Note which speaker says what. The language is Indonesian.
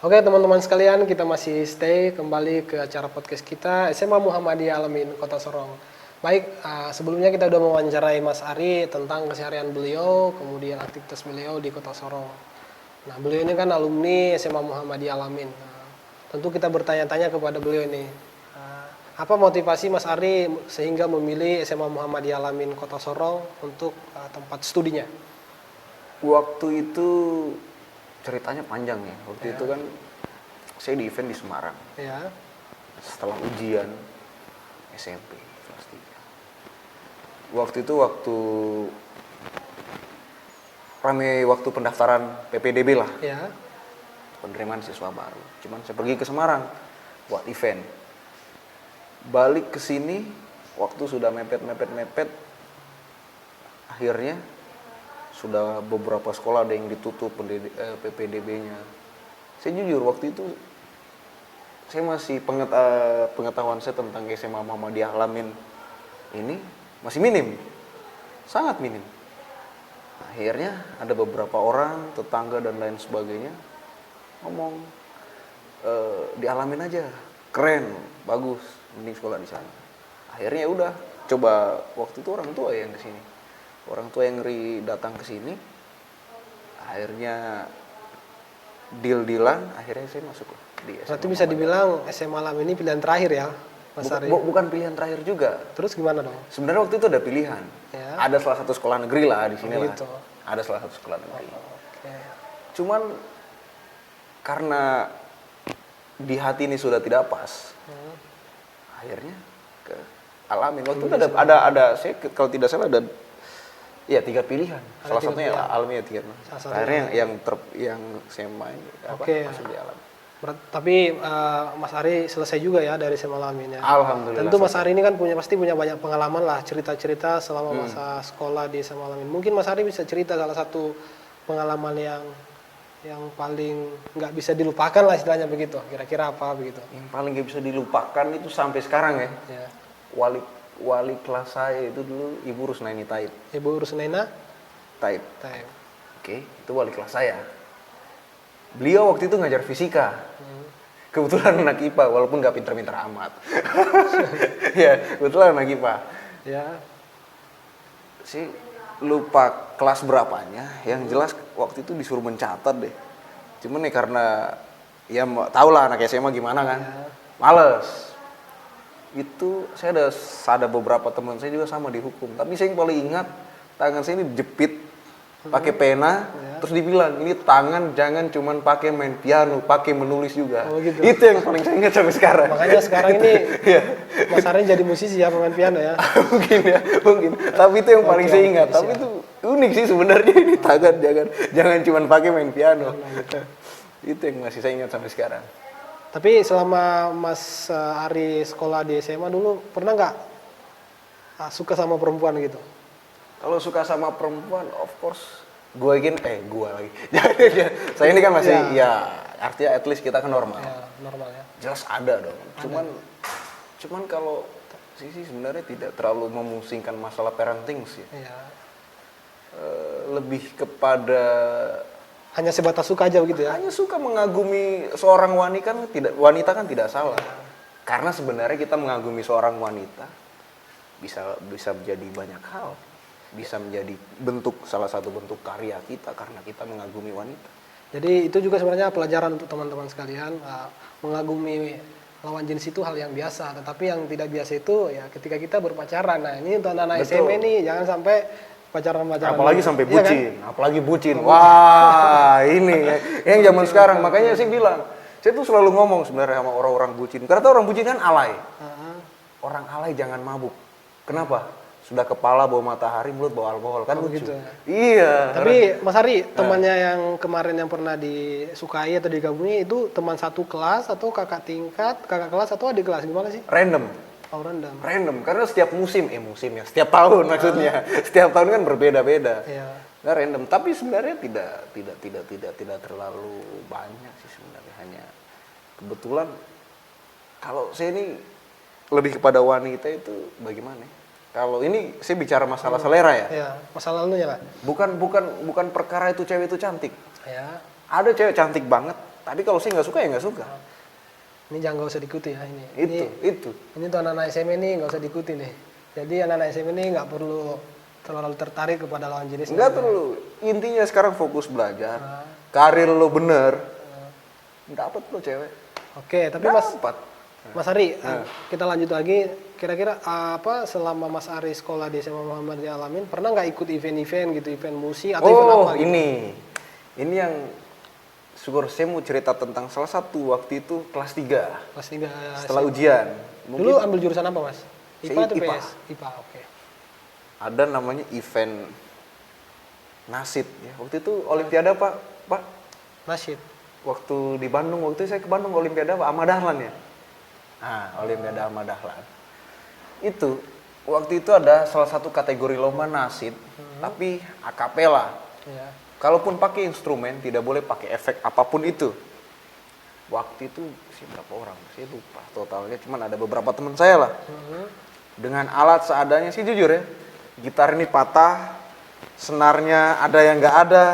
Speaker 1: Oke teman-teman sekalian, kita masih stay kembali ke acara podcast kita SMA Muhammadiyah Alamin Kota Sorong. Baik, sebelumnya kita udah mewawancarai Mas Ari tentang keseharian beliau, kemudian aktivitas beliau di Kota Sorong. Nah, beliau ini kan alumni SMA Muhammadiyah Alamin. Nah, tentu kita bertanya-tanya kepada beliau ini, apa motivasi Mas Ari sehingga memilih SMA Muhammadiyah Alamin Kota Sorong untuk tempat studinya?
Speaker 2: Waktu itu ceritanya panjang ya. Waktu itu kan saya di event di Semarang.
Speaker 1: Ya.
Speaker 2: Setelah ujian SMP kelas 3. Waktu rame waktu pendaftaran PPDB lah.
Speaker 1: Ya.
Speaker 2: Penerimaan siswa baru. Cuman saya pergi ke Semarang buat event. Balik ke sini waktu sudah mepet. Akhirnya sudah beberapa sekolah ada yang ditutup PPDB-nya. Saya jujur waktu itu saya masih pengetahuan saya tentang SMA Muhammadiyah Alamin ini masih minim, sangat minim. Akhirnya ada beberapa orang, tetangga dan lain sebagainya ngomong di Alamin aja, keren, bagus, mending sekolah di sana. Akhirnya udah, coba waktu itu orang tua yang kesini. Orang tua yang datang ke sini, akhirnya deal-dealan, akhirnya saya masuk di SMA.
Speaker 1: Berarti bisa dibilang SMA Alam ini pilihan terakhir ya, Mas Ari?
Speaker 2: Bukan pilihan terakhir juga.
Speaker 1: Terus gimana dong?
Speaker 2: Sebenarnya waktu itu ada pilihan.
Speaker 1: Ya.
Speaker 2: Ada salah satu sekolah negeri lah di sini lah.
Speaker 1: Gitu.
Speaker 2: Ada salah satu sekolah negeri.
Speaker 1: Oke.
Speaker 2: Cuman karena di hati ini sudah tidak pas, akhirnya ke Alamin. Waktu itu ada saya kalau tidak salah ada. Ya 3 pilihan. Salah satunya Alami ya 3. Akhirnya yang saya main masuk di Alam.
Speaker 1: Tapi Mas Ari selesai juga ya dari SMA Alamin ya.
Speaker 2: Alhamdulillah.
Speaker 1: Tentu Mas Ari ini kan pasti punya banyak pengalaman lah, cerita-cerita selama masa sekolah di SMA Alamin. Mungkin Mas Ari bisa cerita salah satu pengalaman yang paling nggak bisa dilupakan lah istilahnya begitu. Kira-kira apa begitu?
Speaker 2: Yang paling nggak bisa dilupakan itu sampai sekarang ya. Wali kelas saya itu dulu Ibu Rusnaini Taib.
Speaker 1: Ibu Rusnaina
Speaker 2: Taib.
Speaker 1: Taib.
Speaker 2: Oke, itu wali kelas saya. Beliau waktu itu ngajar fisika. Kebetulan anak IPA, walaupun nggak pinter-pinter amat. Ya, kebetulan anak IPA.
Speaker 1: Ya.
Speaker 2: Si lupa kelas berapanya. Yang jelas waktu itu disuruh mencatat deh. Cuman nih karena ya tau lah anak SMA gimana kan.
Speaker 1: Ya.
Speaker 2: Males. Itu saya ada beberapa teman saya juga sama dihukum, tapi saya yang paling ingat tangan saya ini dijepit pakai pena, terus dibilang ini tangan jangan cuman pakai main piano, pakai menulis juga.
Speaker 1: Gitu.
Speaker 2: Itu yang paling saya ingat sampai sekarang.
Speaker 1: Makanya sekarang ini Mas Ari jadi musisi ya, pemain piano ya.
Speaker 2: mungkin tapi itu yang paling saya ingat. Tapi itu unik sih sebenarnya, ini tangan jangan cuman pakai main piano.
Speaker 1: Gitu.
Speaker 2: Itu yang masih saya ingat sampai sekarang.
Speaker 1: Tapi selama Mas Ari sekolah di SMA dulu, pernah nggak suka sama perempuan gitu?
Speaker 2: Kalau suka sama perempuan, of course, gue lagi. Saya ini kan masih, artinya at least kita kan normal.
Speaker 1: Ya, normal ya.
Speaker 2: Jelas ada dong. Cuman kalau sisi sebenarnya tidak terlalu memusingkan masalah parenting sih.
Speaker 1: Ya.
Speaker 2: Lebih kepada
Speaker 1: hanya sebatas suka aja begitu ya?
Speaker 2: Hanya suka mengagumi seorang wanita kan tidak salah. Karena sebenarnya kita mengagumi seorang wanita bisa menjadi banyak hal. Bisa menjadi salah satu bentuk karya kita karena kita mengagumi wanita.
Speaker 1: Jadi itu juga sebenarnya pelajaran untuk teman-teman sekalian, mengagumi lawan jenis itu hal yang biasa. Tetapi yang tidak biasa itu ya ketika kita berpacaran. Nah ini untuk anak-anak SMA nih, jangan sampai pacaran-pacaran.
Speaker 2: Apalagi sampai bucin,
Speaker 1: iya kan?
Speaker 2: apalagi bucin. Wah, ini yang zaman sekarang. Makanya saya bilang, saya tuh selalu ngomong sebenarnya sama orang-orang bucin. Karena orang bucin kan alay. Orang alay jangan mabuk. Kenapa? Sudah kepala bawa matahari, mulut bawa alkohol, kan lucu.
Speaker 1: Gitu.
Speaker 2: Iya.
Speaker 1: Tapi Mas Ari, temannya yang kemarin yang pernah disukai atau digabungi itu teman satu kelas atau kakak kelas atau adik kelas, gimana sih?
Speaker 2: Random.
Speaker 1: Oh,
Speaker 2: Random, karena setiap musim ya, setiap tahun maksudnya. Setiap tahun kan berbeda-beda.
Speaker 1: Iya.
Speaker 2: Nah, random, tapi sebenarnya tidak terlalu banyak sih sebenarnya, hanya kebetulan kalau saya ini lebih kepada wanita itu bagaimana? Kalau ini saya bicara masalah selera ya.
Speaker 1: Iya, masa lalunya lah.
Speaker 2: Bukan perkara itu cewek itu cantik.
Speaker 1: Ya.
Speaker 2: Ada cewek cantik banget, Tapi kalau saya nggak suka ya nggak suka.
Speaker 1: Ini jangan nggak usah diikuti ya ini.
Speaker 2: Itu.
Speaker 1: Ini tuh anak-anak SMA nih nggak usah diikuti nih. Jadi anak-anak SMA ini nggak perlu terlalu tertarik kepada lawan jenisnya.
Speaker 2: Nggak perlu. Intinya sekarang fokus belajar. Karir lo bener. Dapat lo cewek.
Speaker 1: Oke, tapi
Speaker 2: Dapat.
Speaker 1: Mas Ari, kita lanjut lagi. Kira-kira apa selama Mas Ari sekolah di SMA Muhammadiyah Al-Amin, pernah nggak ikut event-event gitu, event musik atau event apa gitu?
Speaker 2: Ini yang syukur saya mau cerita tentang salah satu waktu itu kelas 3
Speaker 1: Kelas 3
Speaker 2: setelah ujian.
Speaker 1: Dulu ambil jurusan apa, Mas? IPA atau
Speaker 2: IPA.
Speaker 1: PS? IPA, oke.
Speaker 2: Ada namanya event nasid ya. Waktu itu olimpiade Pak.
Speaker 1: Nasyid.
Speaker 2: Waktu di Bandung, waktu itu saya ke Bandung olimpiade Ahmad Dahlan ya. Nah, olimpiade Ahmad Dahlan. Itu waktu itu ada salah satu kategori lomba nasid, tapi akapela.
Speaker 1: Ya.
Speaker 2: Kalaupun pakai instrumen tidak boleh pakai efek apapun itu. Waktu itu berapa orang? Saya lupa totalnya, cuman ada beberapa teman saya lah. Dengan alat seadanya sih jujur ya. Gitar ini patah, senarnya ada yang nggak ada.